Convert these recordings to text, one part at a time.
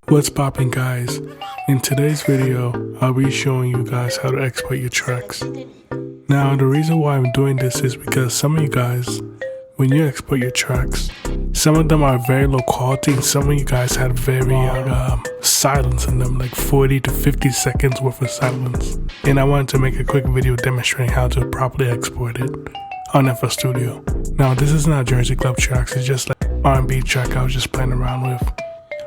What's poppin', guys? In today's video, I'll be showing you guys how to export your tracks. Now, the reason why I'm doing this is because some of you guys, when you export your tracks, some of them are very low quality and some of you guys had very silence in them, like 40 to 50 seconds worth of silence. And I wanted to make a quick video demonstrating how to properly export it on FL Studio. Now, this is not Jersey Club tracks, it's just like R&B track I was just playing around with.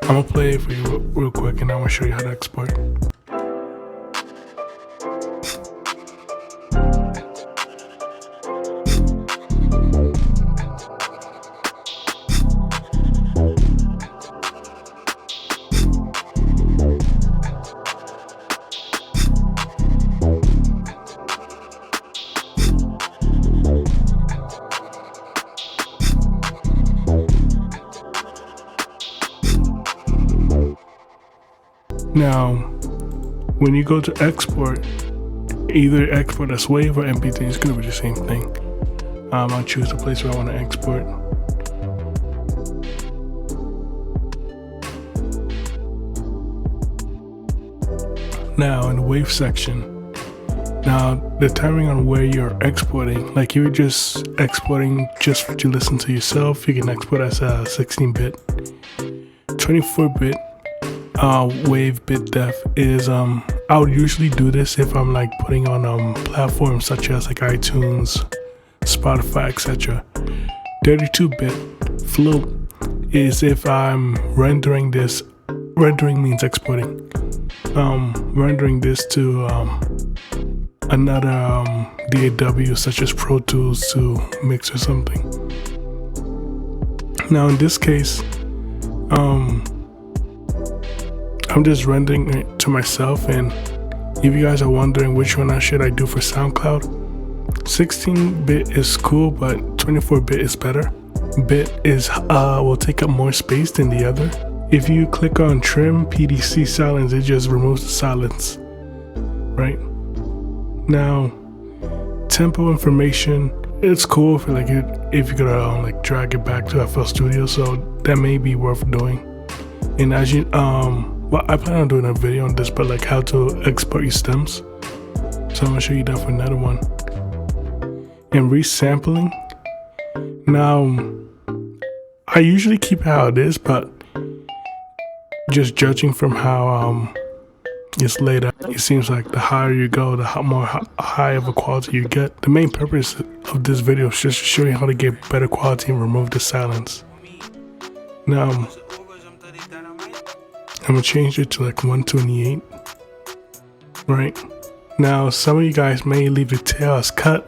I'm gonna play it for you real quick and I'm gonna show you how to export. Now, when you go to export, either export as WAV or MP3, it's gonna be the same thing. I'll choose the place where I want to export. Now, in the WAV section, now determining on where you're exporting, like you're just exporting just for to listen to yourself, you can export as a 16-bit, 24-bit. WAV bit depth is I would usually do this if I'm like putting on platforms such as like iTunes, Spotify, etc. 32-bit float is if I'm rendering this. Rendering means exporting. Rendering this to another DAW such as Pro Tools to mix or something. Now in this case, I'm just rendering it to myself, and if you guys are wondering which one I should do for SoundCloud, 16-bit is cool, but 24-bit is better. Bit is will take up more space than the other. If you click on trim PDC silence, it just removes the silence. Right now, tempo information, it's cool if if you're gonna like drag it back to FL Studio, so that may be worth doing. And as you well, I plan on doing a video on this, but like how to export your stems. So I'm gonna show you that for another one. And resampling. Now, I usually keep it how it is, but just judging from how it's laid out, it seems like the higher you go, the more high of a quality you get. The main purpose of this video is just to show you how to get better quality and remove the silence. Now, I'm gonna change it to like 128. Right now, some of you guys may leave the tail as cut,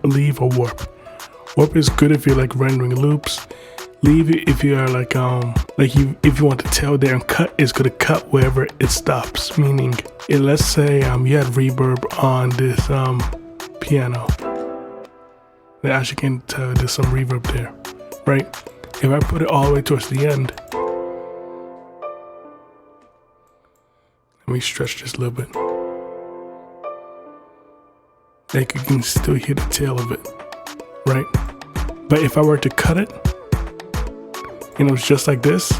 leave or warp. Warp is good if you're like rendering loops. Leave it if you are like if you want the tail there, and cut is gonna cut wherever it stops. Meaning, let's say you had reverb on this piano. As you can tell, there's some reverb there, right? If I put it all the way towards the end. Let me stretch this a little bit. Like you can still hear the tail of it, right? But if I were to cut it, and it was just like this,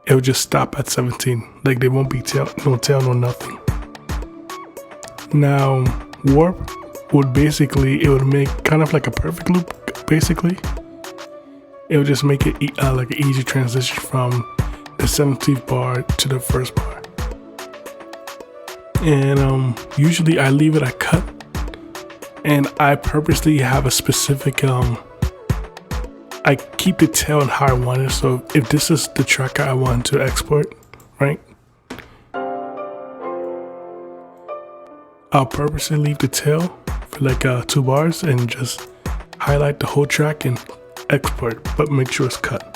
it would just stop at 17. Like there won't be no tail, no nothing. Now, warp would basically, it would make kind of like a perfect loop, basically. It would just make it like an easy transition from the 17th bar to the first bar. And usually I leave it at cut, and I purposely have a specific I keep the tail on how I want it. So if this is the track I want to export, right, I'll purposely leave the tail for like 2 bars and just highlight the whole track and export, but make sure it's cut.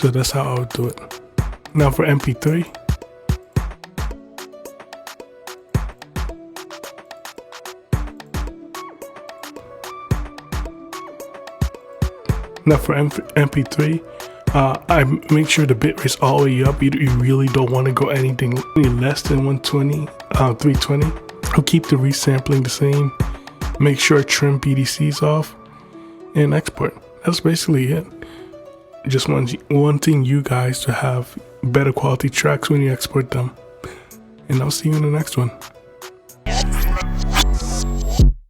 So that's how I would do it. Now for MP3, MP3, I make sure the bit rate's all the way up. You really don't want to go any less than 320. I'll keep the resampling the same, make sure I trim BDCs off, and export. That's basically it. Just wanting you guys to have better quality tracks when you export them. And I'll see you in the next one.